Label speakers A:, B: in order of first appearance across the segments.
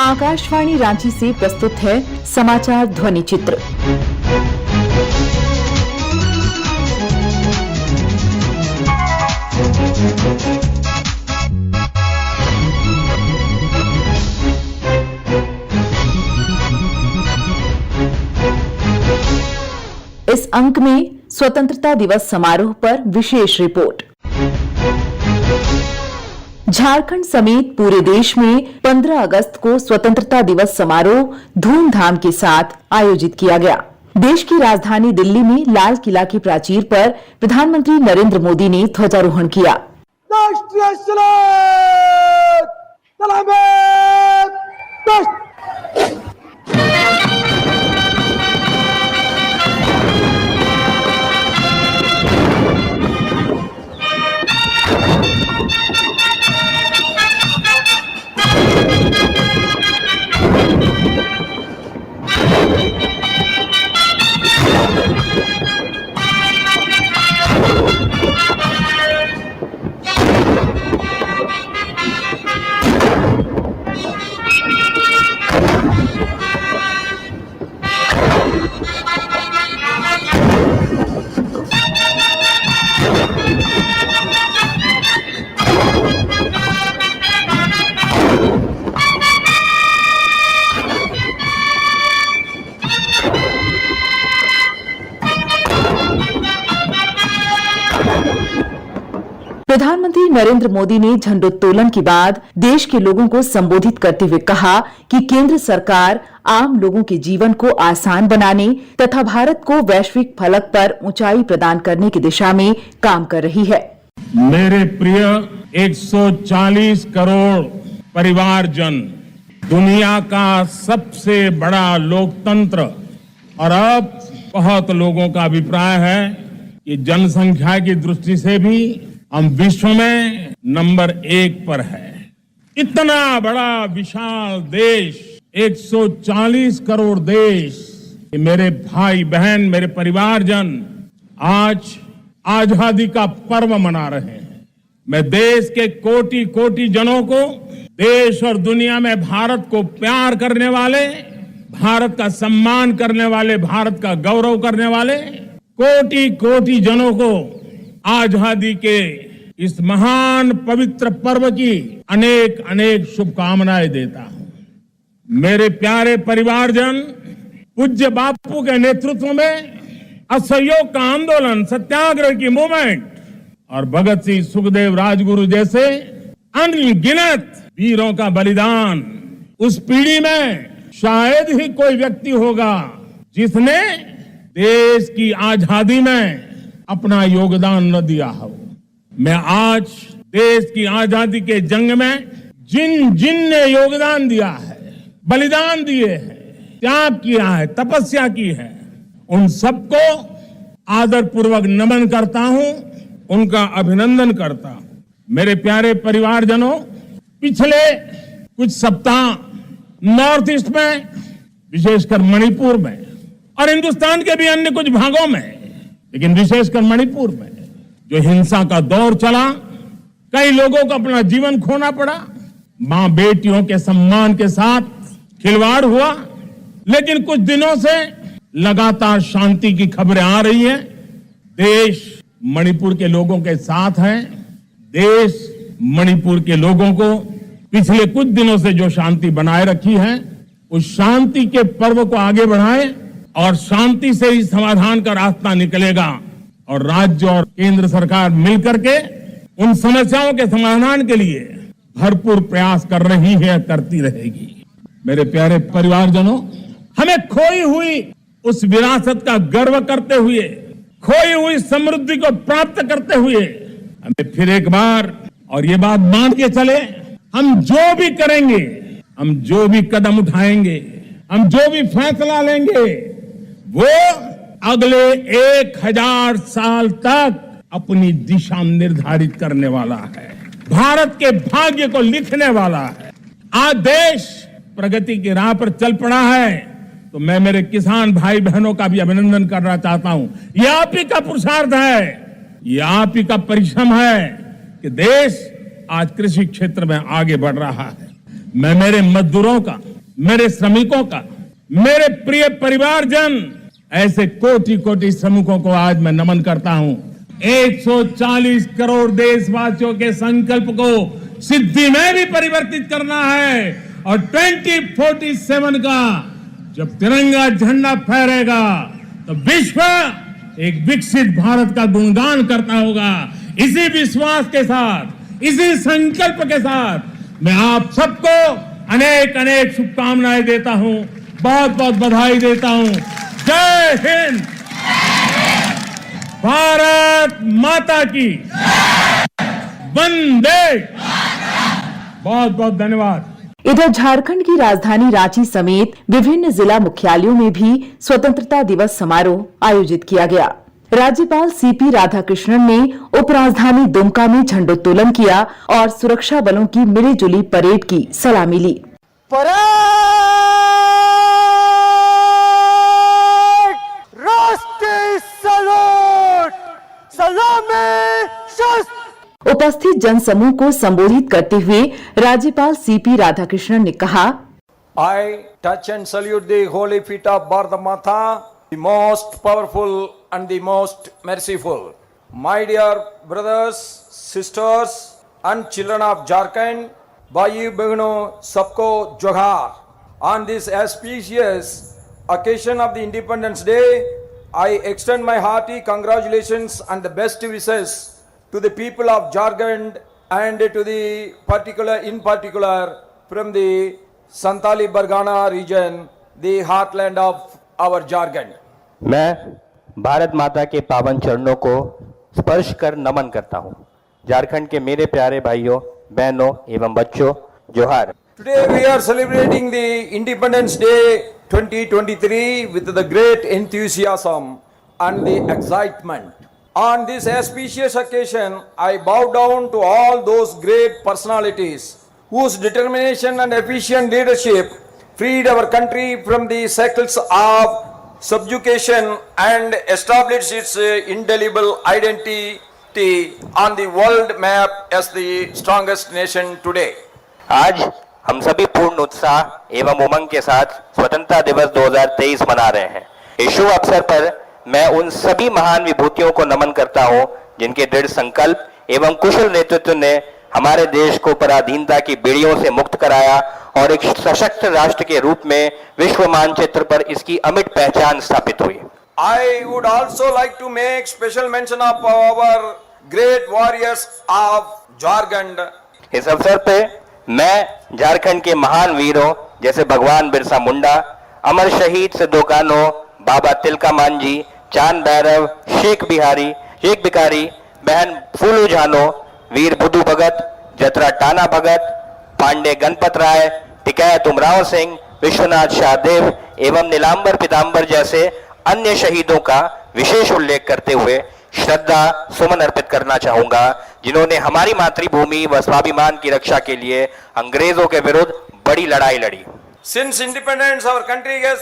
A: आकाशवाणी रांची से प्रस्तुत है समाचार ध्वनि चित्र। इस अंक में स्वतंत्रता दिवस समारोह पर विशेष रिपोर्ट। झारखंड समेत पूरे देश में 15 अगस्त को स्वतंत्रता दिवस समारोह धूमधाम के साथ आयोजित किया गया। देश की राजधानी दिल्ली में लाल किला की प्राचीर पर प्रधानमंत्री नरेंद्र मोदी ने ध्वजारोहण किया।
B: राष्ट्रीय
A: प्रधानमंत्री नरेंद्र मोदी ने झंडोत्तोलन के बाद देश के लोगों को संबोधित करते हुए कहा कि केंद्र सरकार आम लोगों के जीवन को आसान बनाने तथा भारत को वैश्विक फलक पर ऊंचाई प्रदान करने की दिशा में काम कर रही है।
C: मेरे प्रिय 140 करोड़ परिवारजन, दुनिया का सबसे बड़ा लोकतंत्र, और अब बहुत लोगों का अभिप्राय है कि जनसंख्या की दृष्टि से भी हम विश्व में नंबर 1 पर है। इतना बड़ा विशाल देश, 140 करोड़ देश, मेरे भाई बहन, मेरे परिवारजन आज आजादी का पर्व मना रहे हैं। मैं देश के कोटि कोटि जनों को, देश और दुनिया में भारत को प्यार करने वाले, भारत का सम्मान करने वाले, भारत का गौरव करने वाले कोटि कोटि जनों को आजादी के इस महान पवित्र पर्व की अनेक अनेक शुभकामनाएं देता हूं। मेरे प्यारे परिवारजन, पूज्य बापू के नेतृत्व में असहयोग का आंदोलन, सत्याग्रह की मूवमेंट और भगत सिंह, सुखदेव, राजगुरु जैसे अनगिनत वीरों का बलिदान, उस पीढ़ी में शायद ही कोई व्यक्ति होगा जिसने देश की आजादी में अपना योगदान न दिया हो। मैं आज देश की आजादी के जंग में जिन जिन ने योगदान दिया है, बलिदान दिए हैं, त्याग किया है, तपस्या की है, उन सबको आदर पूर्वक नमन करता हूं, उनका अभिनंदन करता हूं। मेरे प्यारे परिवारजनों, पिछले कुछ सप्ताह नॉर्थ ईस्ट में, विशेषकर मणिपुर में, और हिंदुस्तान के भी अन्य कुछ भागों में, लेकिन विशेषकर मणिपुर में जो हिंसा का दौर चला, कई लोगों को अपना जीवन खोना पड़ा, मां बेटियों के सम्मान के साथ खिलवाड़ हुआ। लेकिन कुछ दिनों से लगातार शांति की खबरें आ रही हैं। देश मणिपुर के लोगों के साथ है। देश मणिपुर के लोगों को पिछले कुछ दिनों से जो शांति बनाए रखी है, उस शांति के पर्व को आगे बढ़ाए और शांति से ही समाधान का रास्ता निकलेगा। और राज्य और केंद्र सरकार मिलकर के उन समस्याओं के समाधान के लिए भरपूर प्रयास कर रही है, करती रहेगी। मेरे प्यारे परिवारजनों, हमें खोई हुई उस विरासत का गर्व करते हुए, खोई हुई समृद्धि को प्राप्त करते हुए, हमें फिर एक बार और ये बात मान के चले, हम जो भी करेंगे, हम जो भी कदम उठाएंगे, हम जो भी फैसला लेंगे, वो अगले 1000 साल तक अपनी दिशा निर्धारित करने वाला है, भारत के भाग्य को लिखने वाला है। आज देश प्रगति की राह पर चल पड़ा है, तो मैं मेरे किसान भाई बहनों का भी अभिनंदन करना चाहता हूं। ये आप ही का पुरुषार्थ है, ये आप ही का परिश्रम है कि देश आज कृषि क्षेत्र में आगे बढ़ रहा है। मैं मेरे मजदूरों का, मेरे श्रमिकों का, मेरे प्रिय परिवारजन, ऐसे कोटि कोटि श्रमिकों को आज मैं नमन करता हूं। 140 करोड़ देशवासियों के संकल्प को सिद्धि में भी परिवर्तित करना है और 2047 का जब तिरंगा झंडा फहरेगा तो विश्व एक विकसित भारत का गुणगान करता होगा। इसी विश्वास के साथ, इसी संकल्प के साथ मैं आप सबको अनेक अनेक शुभकामनाएं देता हूं, बहुत बहुत बधाई देता हूं। जय हिंद, भारत माता की, वंदे, बहुत बहुत धन्यवाद।
A: इधर झारखंड की राजधानी रांची समेत विभिन्न जिला मुख्यालयों में भी स्वतंत्रता दिवस समारोह आयोजित किया गया। राज्यपाल सीपी राधाकृष्णन ने उपराजधानी दुमका में झंडोत्तोलन किया और सुरक्षा बलों की मिलीजुली परेड की सलामी ली।
B: परेड, राष्ट्रीय सैल्यूट, सलामी, शस्त्र।
A: उपस्थित जनसमूह को संबोधित करते हुए राज्यपाल सीपी राधाकृष्णन ने कहा,
B: I touch and salute the holy feet of Bharata Mata, the most powerful and the most merciful. My dear brothers, sisters and children of Jharkhand, Bhai Behno sabko johar. On this auspicious occasion of the Independence Day, I extend my hearty congratulations and the best wishes to the people of Jharkhand and to the in particular from the Santali Bargana region, the heartland of our Jharkhand.
D: मैं भारत माता के पावन चरणों को स्पर्श कर नमन करता हूँ। झारखंड के मेरे प्यारे भाइयों, बहनों एवं बच्चों, जोहार।
B: Today we are celebrating the Independence Day 2023 with the great enthusiasm and the excitement. On this auspicious occasion, I bow down to all those great personalities whose determination and efficient leadership freed our country from the shackles of subjugation and established its indelible identity on the world map as the strongest nation today.
D: आज हम सभी पूर्ण उत्साह एवं उमंग के साथ स्वतंत्रता दिवस 2023 मना रहे हैं। इस शुभ अवसर पर मैं उन सभी महान विभूतियों को नमन करता हूं जिनके दृढ़ संकल्प एवं कुशल नेतृत्व ने हमारे देश को पराधीनता की बेड़ियों से मुक्त कराया और एक सशक्त राष्ट्र के रूप में विश्व मानचित्र पर इसकी अमिट पहचान स्थापित हुई।
B: I would also like to make special mention of our great warriors of Jharkhand.
D: इस अवसर पे मैं झारखंड के महान वीरों जैसे भगवान बिरसा मुंडा, अमर शहीद सिद्धो कान्हो, बाबा तिलका मांझी, चांद भैरव, शेख बिकारी, बहन फूलू झानो, वीर बुद्धू भगत, जतरा टाना भगत, पांडे गणपत राय, टिकैत उमराव सिंह, विश्वनाथ शाहदेव एवं नीलांबर पीतांबर जैसे अन्य शहीदों का विशेष उल्लेख करते हुए श्रद्धा सुमन अर्पित करना चाहूंगा, जिन्होंने हमारी मातृभूमि व स्वाभिमान की रक्षा के लिए अंग्रेजों के विरुद्ध बड़ी लड़ाई लड़ी।
B: Since independence, our country has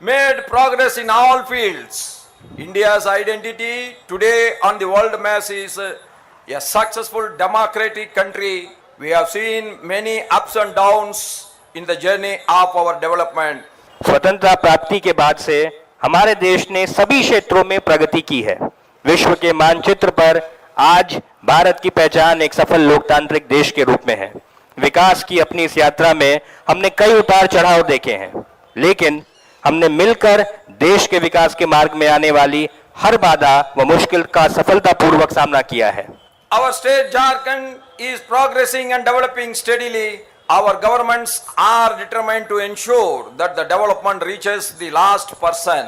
B: made progress in all fields. India's identity today on the world map is a successful democratic country. We have seen many ups and downs in the journey of our development.
D: स्वतंत्रता प्राप्ति के बाद से हमारे देश ने सभी क्षेत्रों में प्रगति की है। विश्व के मानचित्र पर आज भारत की पहचान एक सफल लोकतांत्रिक देश के रूप में है। विकास की अपनी इस यात्रा में हमने कई उतार चढ़ाव देखे हैं, लेकिन हमने मिलकर देश के विकास के मार्ग में आने वाली हर बाधा व मुश्किल का सफलतापूर्वक सामना किया है।
B: Our state Jharkhand is progressing and developing steadily. Our governments are determined to ensure that the development reaches the last person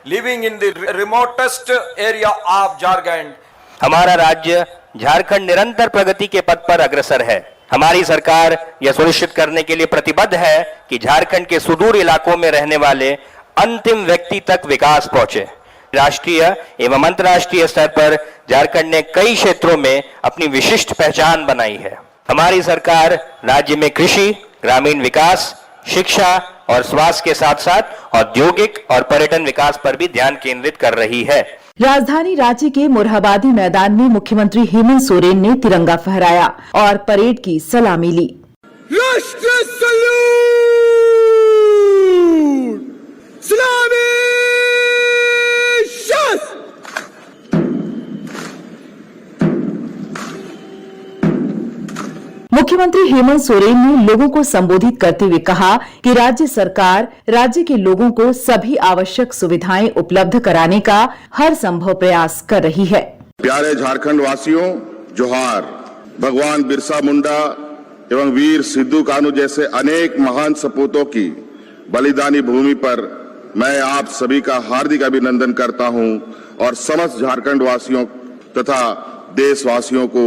B: living in the remotest area of Jharkhand.
D: हमारा राज्य झारखंड निरंतर प्रगति के पथ पर अग्रसर है। हमारी सरकार यह सुनिश्चित करने के लिए प्रतिबद्ध है कि झारखंड के सुदूर इलाकों में रहने वाले अंतिम व्यक्ति तक विकास पहुंचे। राष्ट्रीय एवं अंतर्राष्ट्रीय स्तर पर झारखंड ने कई क्षेत्रों में अपनी विशिष्ट पहचान बनाई है। हमारी सरकार राज्य में कृषि, ग्रामीण विकास, शिक्षा और स्वास्थ्य के साथ साथ औद्योगिक और पर्यटन विकास पर भी ध्यान केंद्रित कर रही है।
A: राजधानी रांची के मोरहाबादी मैदान में मुख्यमंत्री हेमंत सोरेन ने तिरंगा फहराया और परेड की सलामी ली।
B: राष्ट्र सैल्यूट!
A: मुख्यमंत्री हेमंत सोरेन ने लोगों को संबोधित करते हुए कहा कि राज्य सरकार राज्य के लोगों को सभी आवश्यक सुविधाएं उपलब्ध कराने का हर संभव प्रयास कर रही है।
E: प्यारे झारखंड वासियों, जोहार। भगवान बिरसा मुंडा एवं वीर सिद्धू कान्हू जैसे अनेक महान सपूतों की बलिदानी भूमि पर मैं आप सभी का हार्दिक अभिनंदन करता हूं और समस्त झारखंड वासियों तथा देशवासियों को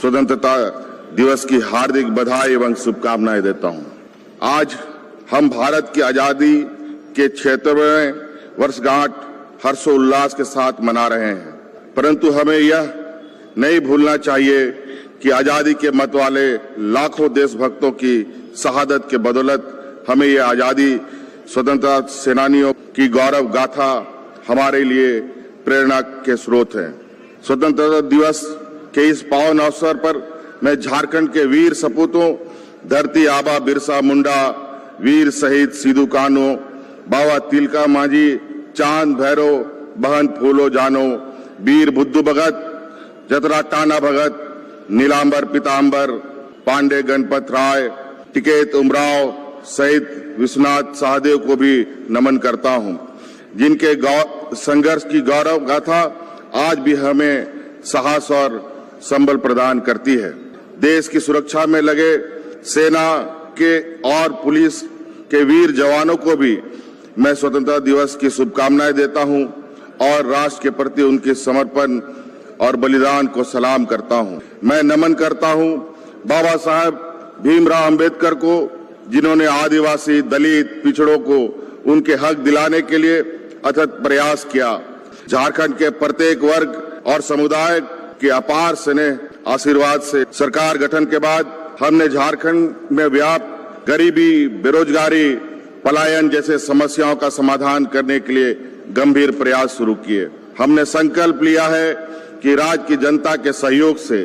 E: स्वतंत्रता दिवस की हार्दिक बधाई एवं शुभकामनाएं देता हूं। आज हम भारत की आजादी के 76वें वर्षगांठ हर्षोल्लास के साथ मना रहे हैं, परंतु हमें यह नहीं भूलना चाहिए कि आजादी के मत वाले लाखों देशभक्तों की शहादत के बदौलत हमें यह आजादी स्वतंत्रता सेनानियों की गौरव गाथा हमारे लिए प्रेरणा के स्रोत है। स्वतंत्रता दिवस के इस पावन अवसर पर मैं झारखंड के वीर सपूतों धरती आबा बिरसा मुंडा, वीर शहीद सिद्धू कान्हू, बाबा तिलका मांझी, चांद भैरव, बहन फूलो जानो, वीर बुद्धू भगत, जतरा टाना भगत, नीलांबर पीतांबर, पांडे गणपत राय, टिकेत उमराव सहित विश्वनाथ सहदेव को भी नमन करता हूं, जिनके संघर्ष की गौरव गाथा आज भी हमें साहस और संबल प्रदान करती है। देश की सुरक्षा में लगे सेना के और पुलिस के वीर जवानों को भी मैं स्वतंत्रता दिवस की शुभकामनाएं देता हूं और राष्ट्र के प्रति उनके समर्पण और बलिदान को सलाम करता हूं। मैं नमन करता हूं बाबा साहेब भीमराव अंबेडकर को, जिन्होंने आदिवासी, दलित, पिछड़ों को उनके हक दिलाने के लिए अथक प्रयास किया। झारखंड के प्रत्येक वर्ग और समुदाय के अपार स्नेह आशीर्वाद से सरकार गठन के बाद हमने झारखंड में व्याप्त गरीबी, बेरोजगारी, पलायन जैसे समस्याओं का समाधान करने के लिए गंभीर प्रयास शुरू किए। हमने संकल्प लिया है कि राज्य की जनता के सहयोग से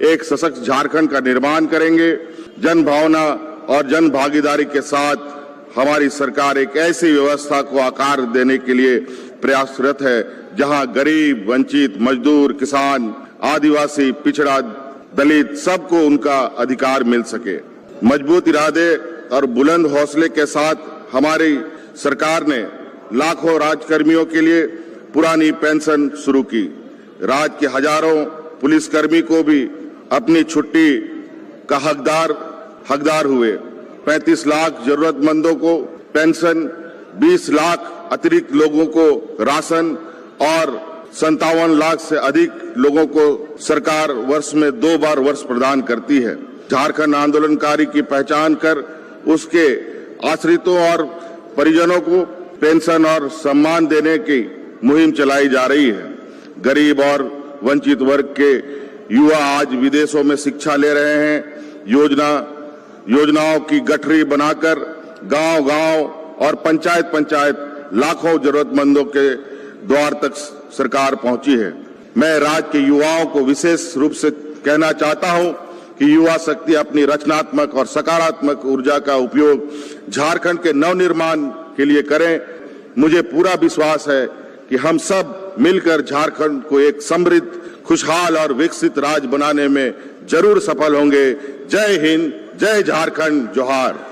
E: एक सशक्त झारखंड का निर्माण करेंगे। जन भावना और जन भागीदारी के साथ हमारी सरकार एक ऐसी व्यवस्था को आकार देने के लिए प्रयासरत है जहां गरीब, वंचित, मजदूर, किसान, आदिवासी, पिछड़ा, दलित सबको उनका अधिकार मिल सके। मजबूत इरादे और बुलंद हौसले के साथ हमारी सरकार ने लाखों राजकर्मियों के लिए पुरानी पेंशन शुरू की। राज्य के हजारों पुलिसकर्मी को भी अपनी छुट्टी का हकदार हुए। 35 लाख जरूरतमंदों को पेंशन, 20 लाख अतिरिक्त लोगों को राशन और 57 लाख से अधिक लोगों को सरकार वर्ष में 2 बार वर्ष प्रदान करती है। झारखंड आंदोलनकारी की पहचान कर उसके आश्रितों और परिजनों को पेंशन और सम्मान देने की मुहिम चलाई जा रही है। गरीब और वंचित वर्ग के युवा आज विदेशों में शिक्षा ले रहे हैं। योजनाओं की गठरी बनाकर गांव-गांव और पंचायत लाखों जरूरतमंदों के द्वार तक सरकार पहुंची है। मैं राज्य के युवाओं को विशेष रूप से कहना चाहता हूं कि युवा शक्ति अपनी रचनात्मक और सकारात्मक ऊर्जा का उपयोग झारखंड के नवनिर्माण के लिए करें। मुझे पूरा विश्वास है कि हम सब मिलकर झारखंड को एक समृद्ध, खुशहाल और विकसित राज्य बनाने में जरूर सफल होंगे। जय हिंद, जय झारखंड, जोहार।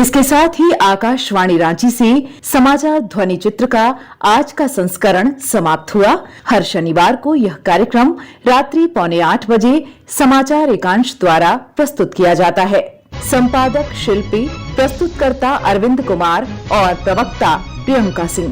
A: इसके साथ ही आकाशवाणी रांची से समाचार ध्वनि चित्र का आज का संस्करण समाप्त हुआ। हर शनिवार को यह कार्यक्रम रात्रि 7:45 बजे समाचार एकांश द्वारा प्रस्तुत किया जाता है। संपादक, शिल्पी, प्रस्तुतकर्ता अरविंद कुमार और प्रवक्ता प्रियंका सिंह।